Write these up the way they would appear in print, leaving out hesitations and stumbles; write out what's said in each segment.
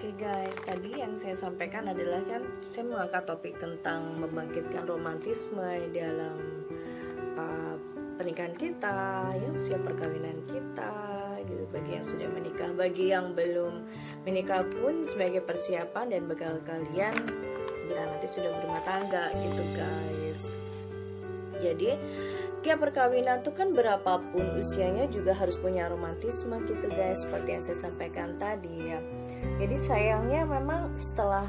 Oke guys, tadi yang saya sampaikan adalah kan saya mengangkat topik tentang membangkitkan romantisme dalam pernikahan kita, ya usia perkawinan kita, gitu. Bagi yang sudah menikah, bagi yang belum menikah pun sebagai persiapan dan bekal kalian bila nanti sudah berumah tangga, gitu guys. Jadi tiap perkawinan tuh kan berapapun usianya juga harus punya romantisme gitu guys, seperti yang saya sampaikan tadi ya. Jadi sayangnya memang setelah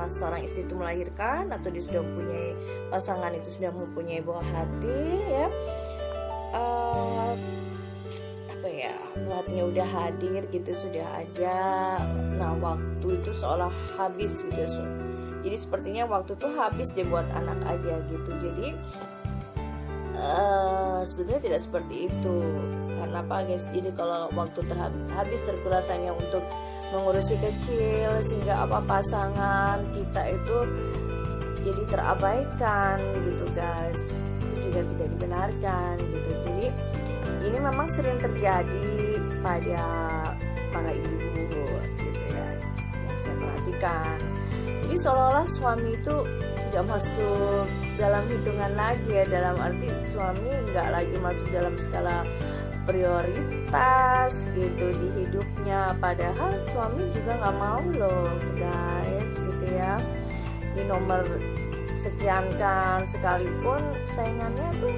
seorang istri itu melahirkan atau dia sudah mempunyai pasangan itu sudah mempunyai buah hati ya, buah hatinya udah hadir gitu, sudah aja. Nah waktu itu seolah habis gitu. Jadi sepertinya waktu itu habis deh buat anak aja gitu. Jadi sebetulnya tidak seperti itu. Karena apa guys? Jadi kalau waktu habis terkuras hanya untuk mengurusi kecil, sehingga pasangan kita itu jadi terabaikan gitu guys. Itu juga tidak dibenarkan gitu. Jadi ini memang sering terjadi pada para ibu gitu ya, yang saya perhatikan. Jadi seolah-olah suami itu tidak masuk dalam hitungan lagi ya, dalam arti suami nggak lagi masuk dalam skala prioritas gitu di hidupnya, padahal suami juga nggak mau loh guys gitu ya, di nomor sekian kan, sekalipun saingannya tuh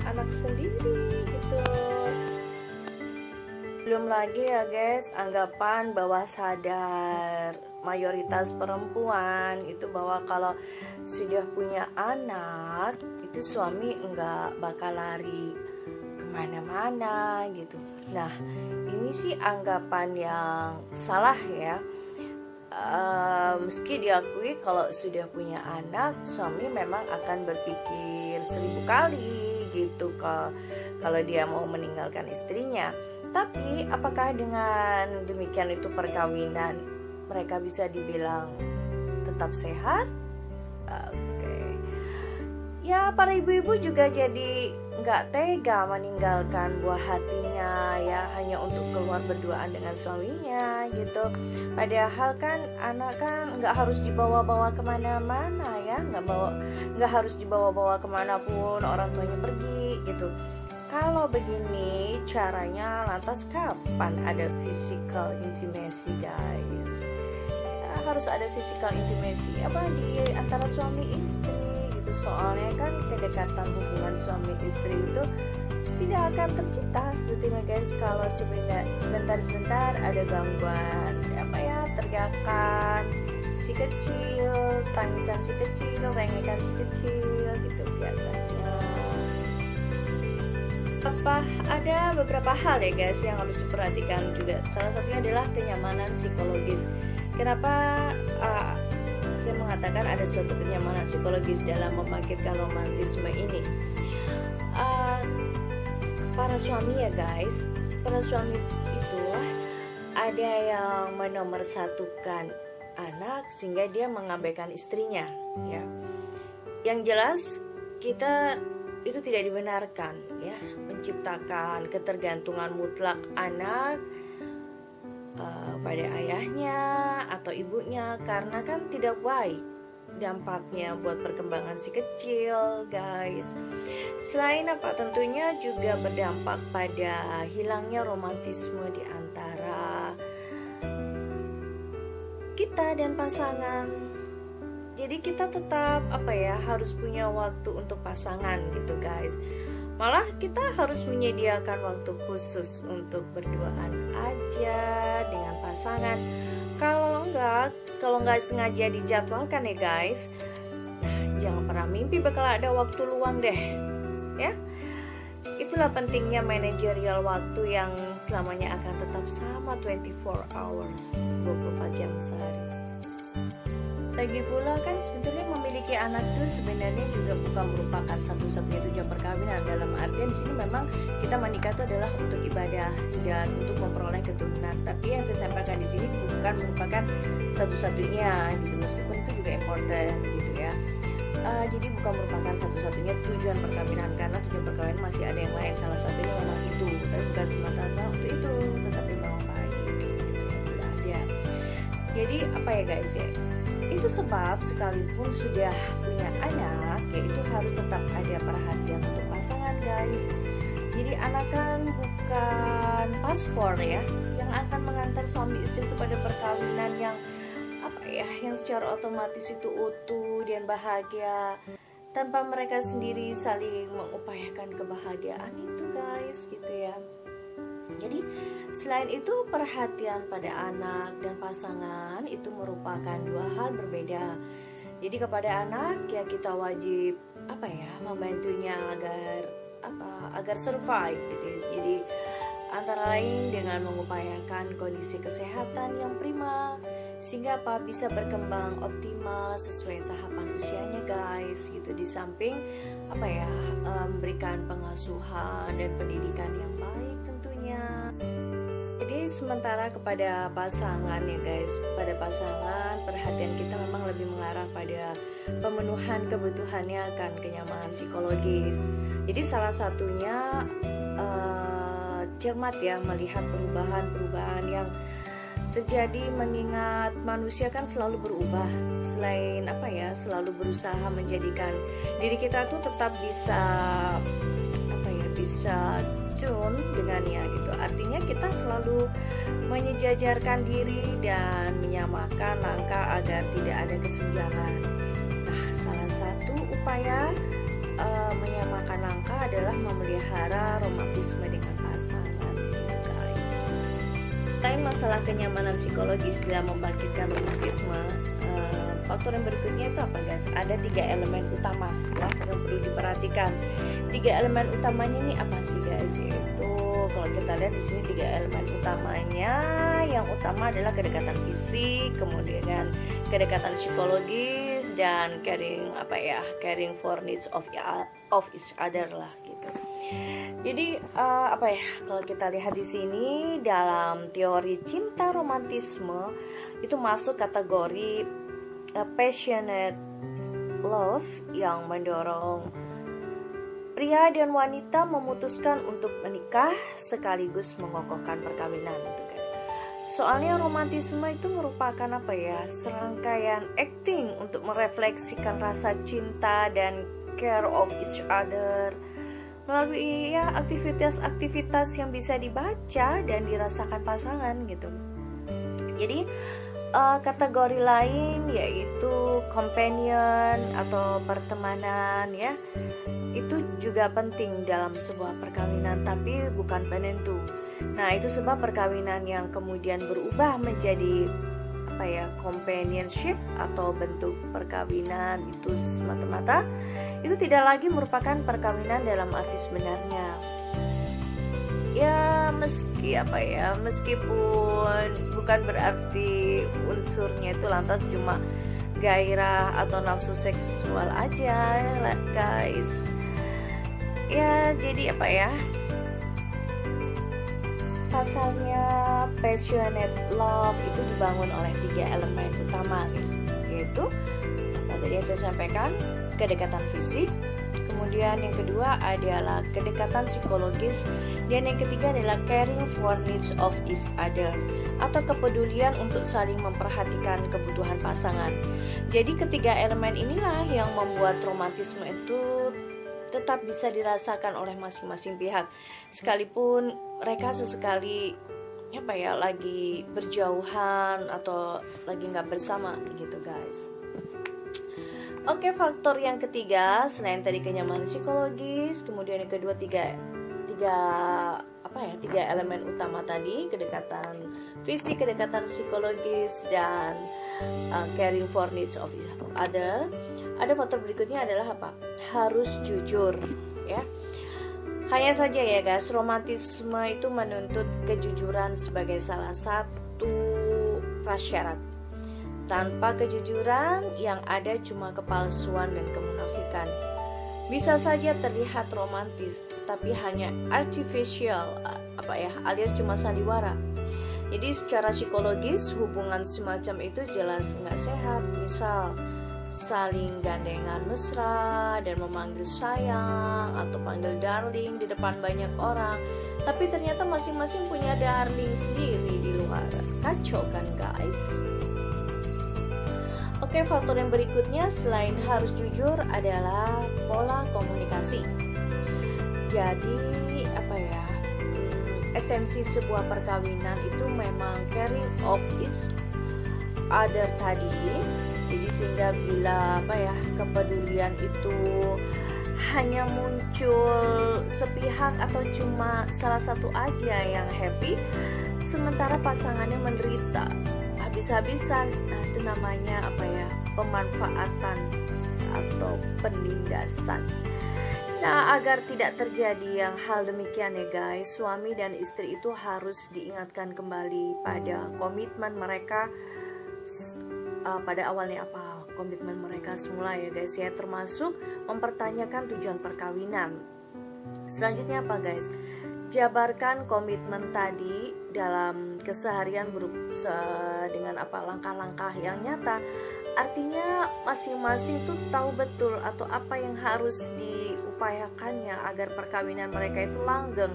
anak sendiri gitu. Belum lagi ya guys anggapan bawah sadar mayoritas perempuan itu bahwa kalau sudah punya anak itu suami enggak bakal lari kemana-mana gitu. Nah ini sih anggapan yang salah ya. Meski diakui kalau sudah punya anak suami memang akan berpikir 1000 kali gitu kalau dia mau meninggalkan istrinya. Tapi apakah dengan demikian itu perkawinan mereka bisa dibilang tetap sehat? Oke. Ya para ibu-ibu juga jadi nggak tega meninggalkan buah hatinya ya hanya untuk keluar berduaan dengan suaminya gitu. Padahal kan anak kan nggak harus dibawa-bawa kemana-mana ya, nggak harus dibawa-bawa kemanapun orang tuanya pergi gitu. Kalau begini caranya, lantas kapan ada physical intimacy guys? Ya, harus ada physical intimacy di antara suami istri gitu. Soalnya kan kedekatan hubungan suami istri itu tidak akan tercipta sebetulnya guys kalau sebentar-sebentar ada gangguan teriakan si kecil, tangisan si kecil, rengekan si kecil gitu biasanya. Ada beberapa hal ya guys yang harus diperhatikan juga. Salah satunya adalah kenyamanan psikologis. Kenapa saya mengatakan ada suatu kenyamanan psikologis dalam membangkitkan romantisme ini? Para suami ya guys, para suami itu ada yang menomorsatukan anak sehingga dia mengabaikan istrinya ya. Yang jelas kita itu tidak dibenarkan ya, menciptakan ketergantungan mutlak anak pada ayahnya atau ibunya, karena kan tidak baik dampaknya buat perkembangan si kecil guys. Selain tentunya juga berdampak pada hilangnya romantisme di antara kita dan pasangan. Jadi kita tetap harus punya waktu untuk pasangan gitu guys. Malah kita harus menyediakan waktu khusus untuk berduaan aja dengan pasangan. Kalau nggak sengaja dijadwalkan ya guys, jangan pernah mimpi bakal ada waktu luang deh ya. Itulah pentingnya manajerial waktu yang selamanya akan tetap sama 24 hours, 24 jam sehari. Lagi pula kan sebetulnya memiliki anak itu sebenarnya juga bukan merupakan satu-satunya tujuan perkawinan. Dalam artian di sini memang kita menikah itu adalah untuk ibadah dan untuk memperoleh keturunan. Tapi yang saya sampaikan di sini bukan merupakan satu-satunya gitu, meskipun itu juga important gitu ya. Jadi bukan merupakan satu-satunya tujuan perkawinan, karena tujuan perkawinan masih ada yang lain. Salah satunya memang itu, tapi bukan semata-mata untuk itu, tetapi memang baik gitu, ada. Jadi apa ya guys ya, itu sebab sekalipun sudah punya anak, yaitu harus tetap ada perhatian untuk pasangan guys. Jadi anak kan bukan paspor ya, yang akan mengantar suami istri itu pada perkawinan yang apa ya, yang secara otomatis itu utuh dan bahagia tanpa mereka sendiri saling mengupayakan kebahagiaan itu guys, gitu ya. Jadi selain itu, perhatian pada anak dan pasangan itu merupakan dua hal berbeda. Jadi kepada anak ya kita wajib apa ya, membantunya agar survive gitu ya. Jadi antara lain dengan mengupayakan kondisi kesehatan yang prima sehingga bisa berkembang optimal sesuai tahapan usianya guys gitu. Di samping apa ya, memberikan pengasuhan dan pendidikan yang baik tentunya. Jadi sementara kepada pasangan ya guys, pada pasangan perhatian kita memang lebih mengarah pada pemenuhan kebutuhannya akan kenyamanan psikologis. Jadi salah satunya cermat ya, melihat perubahan-perubahan yang terjadi, mengingat manusia kan selalu berubah. Selain apa ya, selalu berusaha menjadikan diri kita tuh tetap bisa apa ya, bisa tune dengannya gitu. Artinya kita selalu menyejajarkan diri dan menyamakan langkah agar tidak ada kesenjangan. Nah, salah satu upaya menyamakan langkah adalah memelihara romantisme dengan pasangan guys. Selain masalah kenyamanan psikologis dalam membangkitkan romantisme, faktor yang berikutnya itu apa guys? Ada 3 elemen utama ya, yang perlu diperhatikan. 3 elemen utamanya ini apa sih guys? Yaitu kalau kita lihat di sini 3 elemen utamanya, yang utama adalah kedekatan fisik, kemudian kedekatan psikologis, dan caring for needs of each other lah gitu. Jadi apa ya, kalau kita lihat di sini dalam teori cinta romantisme itu masuk kategori passionate love yang mendorong pria dan wanita memutuskan untuk menikah sekaligus mengokohkan perkawinan gitu guys. Soalnya romantisme itu merupakan apa ya, serangkaian acting untuk merefleksikan rasa cinta dan care of each other melalui ya aktivitas-aktivitas yang bisa dibaca dan dirasakan pasangan gitu. Jadi kategori lain yaitu companion atau pertemanan ya, itu juga penting dalam sebuah perkawinan tapi bukan penentu. Nah, itu sebab perkawinan yang kemudian berubah menjadi apa ya, companionship atau bentuk perkawinan itu semata-mata itu tidak lagi merupakan perkawinan dalam arti sebenarnya. Ya meskipun bukan berarti unsurnya itu lantas cuma gairah atau nafsu seksual aja guys. Ya jadi apa ya, pasalnya passionate love itu dibangun oleh 3 elemen utama guys, yaitu tadi yang saya sampaikan, kedekatan fisik, kemudian yang kedua adalah kedekatan psikologis, dan yang ketiga adalah caring for needs of each other atau kepedulian untuk saling memperhatikan kebutuhan pasangan. Jadi ketiga elemen inilah yang membuat romantisme itu tetap bisa dirasakan oleh masing-masing pihak sekalipun mereka sesekali lagi berjauhan atau lagi nggak bersama gitu guys. Oke, faktor yang ketiga selain tadi kenyamanan psikologis, kemudian yang kedua tiga elemen utama tadi, kedekatan fisik, kedekatan psikologis, dan caring for needs of other. Ada faktor berikutnya adalah apa? Harus jujur ya. Hanya saja ya guys, romantisme itu menuntut kejujuran sebagai salah satu prasyarat. Tanpa kejujuran yang ada cuma kepalsuan dan kemunafikan. Bisa saja terlihat romantis tapi hanya artificial alias cuma sandiwara. Jadi secara psikologis hubungan semacam itu jelas nggak sehat. Misal saling gandengan mesra dan memanggil sayang atau panggil darling di depan banyak orang, tapi ternyata masing-masing punya darling sendiri di luar. Kacau kan guys? Oke, faktor yang berikutnya selain harus jujur adalah pola komunikasi. Jadi esensi sebuah perkawinan itu memang caring of each other tadi. Jadi sehingga bila kepedulian itu hanya muncul sepihak atau cuma salah satu aja yang happy, sementara pasangannya menderita habis-habisan, itu namanya pemanfaatan atau penindasan. Nah, agar tidak terjadi yang hal demikian ya guys, suami dan istri itu harus diingatkan kembali pada komitmen mereka pada awalnya komitmen mereka semula ya guys ya, termasuk mempertanyakan tujuan perkawinan. Selanjutnya apa guys? Jabarkan komitmen tadi dalam keseharian dengan langkah-langkah yang nyata. Artinya masing-masing tuh tahu betul atau apa yang harus diupayakannya agar perkawinan mereka itu langgeng,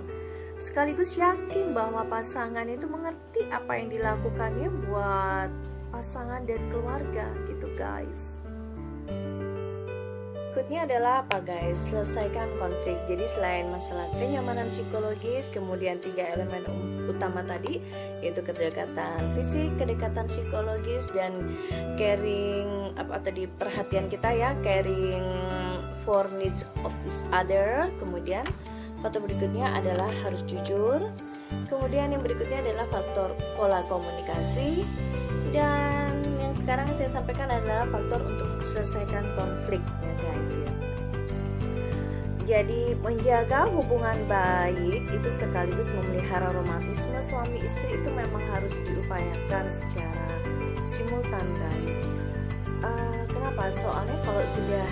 sekaligus yakin bahwa pasangan itu mengerti apa yang dilakukannya buat pasangan dan keluarga gitu guys. Berikutnya adalah apa guys? Selesaikan konflik. Jadi selain masalah kenyamanan psikologis, kemudian 3 elemen utama tadi, yaitu kedekatan fisik, kedekatan psikologis, dan caring perhatian kita ya, caring for needs of each other. Kemudian faktor berikutnya adalah harus jujur. Kemudian yang berikutnya adalah faktor pola komunikasi, dan yang sekarang saya sampaikan adalah faktor untuk selesaikan konflik ya guys ya. Jadi menjaga hubungan baik itu sekaligus memelihara romantisme suami istri itu memang harus diupayakan secara simultan guys. Kenapa? Soalnya kalau sudah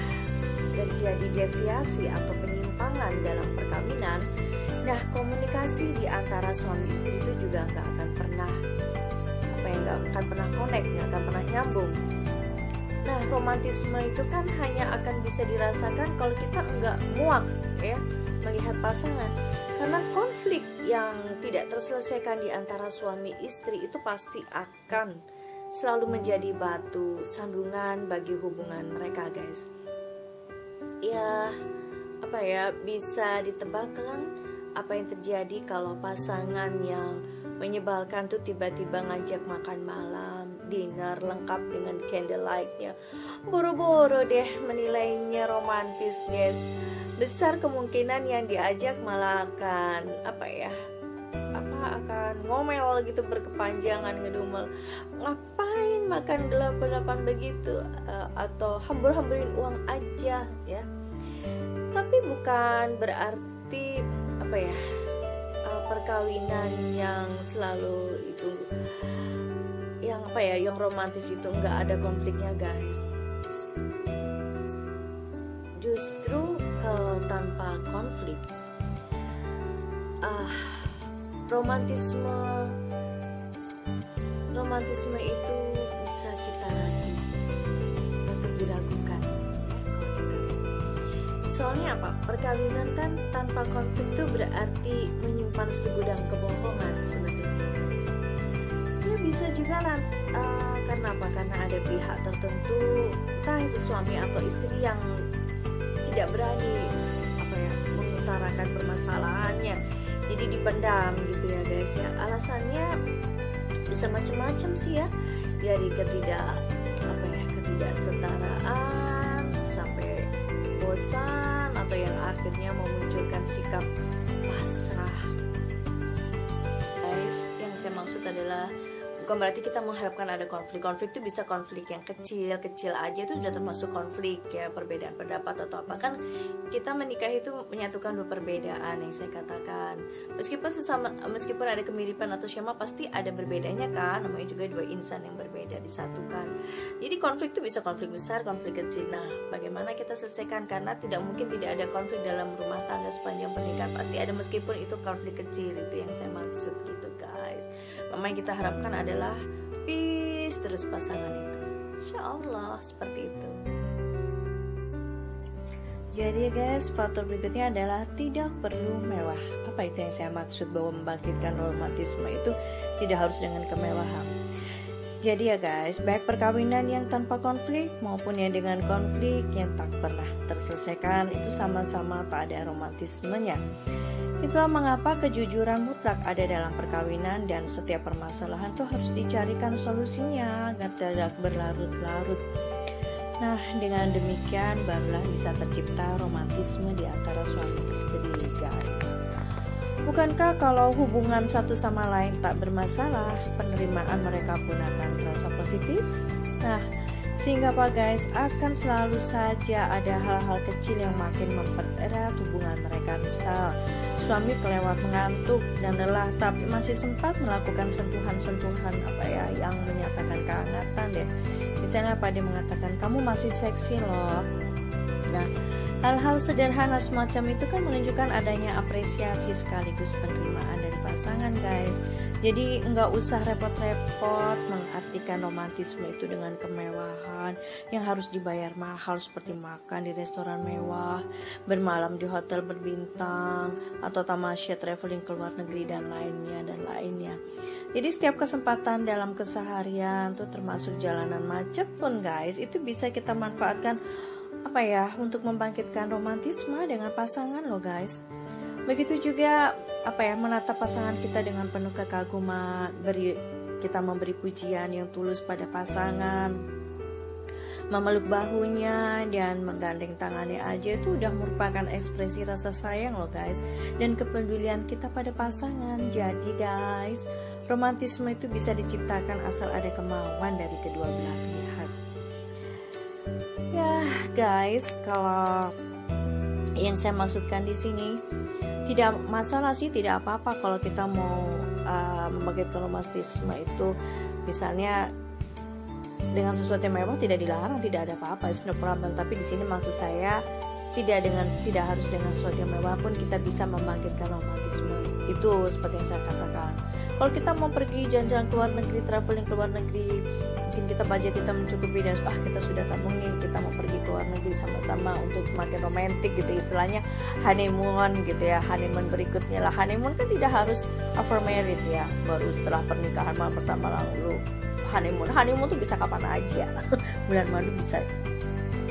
terjadi deviasi atau penyimpangan dalam perkawinan, nah komunikasi di antara suami istri itu juga nggak akan pernah connect, nggak akan pernah nyambung. Nah, romantisme itu kan hanya akan bisa dirasakan kalau kita nggak muak ya melihat pasangan. Karena konflik yang tidak terselesaikan di antara suami istri itu pasti akan selalu menjadi batu sandungan bagi hubungan mereka guys. Ya, bisa ditebak kan apa yang terjadi kalau pasangan yang menyebalkan tuh tiba-tiba ngajak makan malam, dinner lengkap dengan candlelightnya, boro-boro deh menilainya romantis guys. Besar kemungkinan yang diajak malah akan akan ngomel gitu, berkepanjangan, ngedumel, ngapain makan gelap-gelapan begitu, atau hambur-hamburin uang aja ya. Tapi bukan berarti perkawinan yang selalu itu yang romantis itu nggak ada konfliknya guys. Justru kalau tanpa konflik, romantisme itu bisa kita ragu atau diragukan ya, kalau kita lihat. Soalnya perkawinan kan tanpa konflik itu berarti menyimpan segudang kebohongan sebenarnya. Ya bisa juga karena karena ada pihak tertentu, entah itu suami atau istri, yang tidak berani mengutarakan permasalahannya, jadi dipendam gitu ya guys ya. Alasannya bisa macam-macam sih ya, dari ketidaksetaraan sampai bosan, atau yang akhirnya memunculkan sikap pasrah. Guys, yang saya maksud adalah bukan berarti kita mengharapkan ada konflik. Konflik itu bisa konflik yang kecil aja itu sudah termasuk konflik ya, perbedaan pendapat atau apa. Kan kita menikah itu menyatukan dua perbedaan yang saya katakan. Meskipun ada kemiripan atau sama, pasti ada berbedanya kan. Namanya juga dua insan yang berbeda disatukan. Jadi konflik itu bisa konflik besar, konflik kecil. Nah, bagaimana kita selesaikan? Karena tidak mungkin tidak ada konflik dalam rumah tangga sepanjang pernikahan. Pasti ada, meskipun itu konflik kecil. Itu yang saya maksud gitu guys. Memang yang kita harapkan adalah peace terus pasangan itu. Insya Allah seperti itu. Jadi guys, faktor berikutnya adalah tidak perlu mewah. Apa itu yang saya maksud bahwa membangkitkan romantisme itu tidak harus dengan kemewahan. Jadi ya guys, baik perkawinan yang tanpa konflik maupun yang dengan konflik yang tak pernah terselesaikan itu sama-sama tak ada romantismenya. Itulah mengapa kejujuran mutlak ada dalam perkawinan dan setiap permasalahan tuh harus dicarikan solusinya agar tidak berlarut-larut. Nah, dengan demikian barulah bisa tercipta romantisme di antara suami istri, guys. Bukankah kalau hubungan satu sama lain tak bermasalah, penerimaan mereka pun akan terasa positif? Nah, sehingga apa guys, akan selalu saja ada hal-hal kecil yang makin mempererat hubungan mereka. Misal, suami kelewat mengantuk dan lelah tapi masih sempat melakukan sentuhan-sentuhan yang menyatakan kehangatan deh. Misalnya dia mengatakan kamu masih seksi loh. Nah, hal-hal sederhana semacam itu kan menunjukkan adanya apresiasi sekaligus penerimaan dari pasangan guys. Jadi nggak usah repot-repot mengartikan romantisme itu dengan kemewahan yang harus dibayar mahal seperti makan di restoran mewah, bermalam di hotel berbintang, atau tamasya traveling ke luar negeri dan lainnya. Jadi setiap kesempatan dalam keseharian tuh termasuk jalanan macet pun guys, itu bisa kita manfaatkan untuk membangkitkan romantisme dengan pasangan loh guys. Begitu juga menatap pasangan kita dengan penuh kekaguman, kita memberi pujian yang tulus pada pasangan, memeluk bahunya dan menggandeng tangannya aja itu udah merupakan ekspresi rasa sayang loh guys, dan kepedulian kita pada pasangan. Jadi guys, romantisme itu bisa diciptakan asal ada kemauan dari kedua belah pihak. Ya guys, kalau yang saya maksudkan di sini tidak masalah sih, tidak apa-apa kalau kita mau membangkitkan romantisme itu, misalnya dengan sesuatu yang mewah tidak dilarang, tidak ada apa-apa, it's no problem. Tapi di sini maksud saya tidak harus dengan sesuatu yang mewah pun kita bisa membangkitkan romantisme itu, seperti yang saya katakan. Kalau kita mau pergi jalan-jalan ke luar negeri, traveling ke luar negeri, mungkin kita budget kita mencukupi dan kita sudah tabung nih, kita mau pergi ke luar negeri sama-sama untuk semakin romantis gitu, istilahnya honeymoon gitu ya, honeymoon berikutnya lah. Honeymoon kan tidak harus after married ya, baru setelah pernikahan malam pertama lalu honeymoon tuh bisa kapan aja. Bulan madu bisa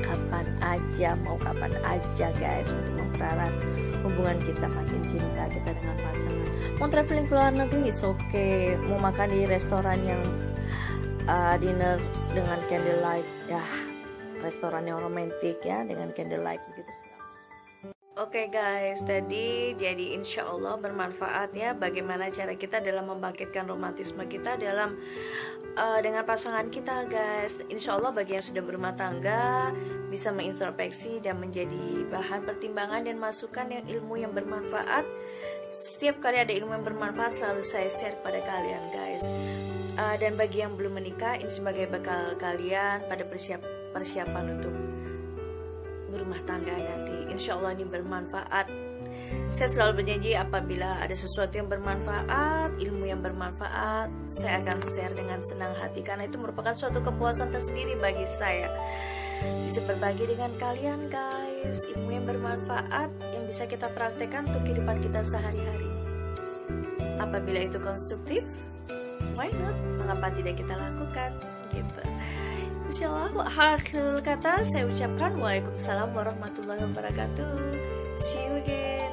kapan aja, mau kapan aja guys, untuk mempererat hubungan kita, makin cinta kita dengan pasangan. Mau traveling ke luar negeri is okay, mau makan di restoran yang dinner dengan candlelight ya, restoran yang romantis ya dengan candlelight begitu. Oke guys, tadi jadi insya Allah bermanfaat ya bagaimana cara kita dalam membangkitkan romantisme kita dalam dengan pasangan kita guys. Insya Allah bagi yang sudah berumah tangga bisa mengintrospeksi dan menjadi bahan pertimbangan dan masukan yang ilmu yang bermanfaat. Setiap kali ada ilmu yang bermanfaat selalu saya share pada kalian guys. Dan bagi yang belum menikah, ini sebagai bekal kalian pada persiapan untuk berumah tangga nanti. Insya Allah ini bermanfaat. Saya selalu berjanji apabila ada sesuatu yang bermanfaat, ilmu yang bermanfaat, saya akan share dengan senang hati, karena itu merupakan suatu kepuasan tersendiri bagi saya. Bisa berbagi dengan kalian guys, ilmu yang bermanfaat yang bisa kita praktekkan untuk kehidupan kita sehari-hari. Apabila itu konstruktif, why not? Mengapa tidak kita lakukan gitu. Insyaallah, akhir kata saya ucapkan waalaikumsalam warahmatullahi wabarakatuh. See you again.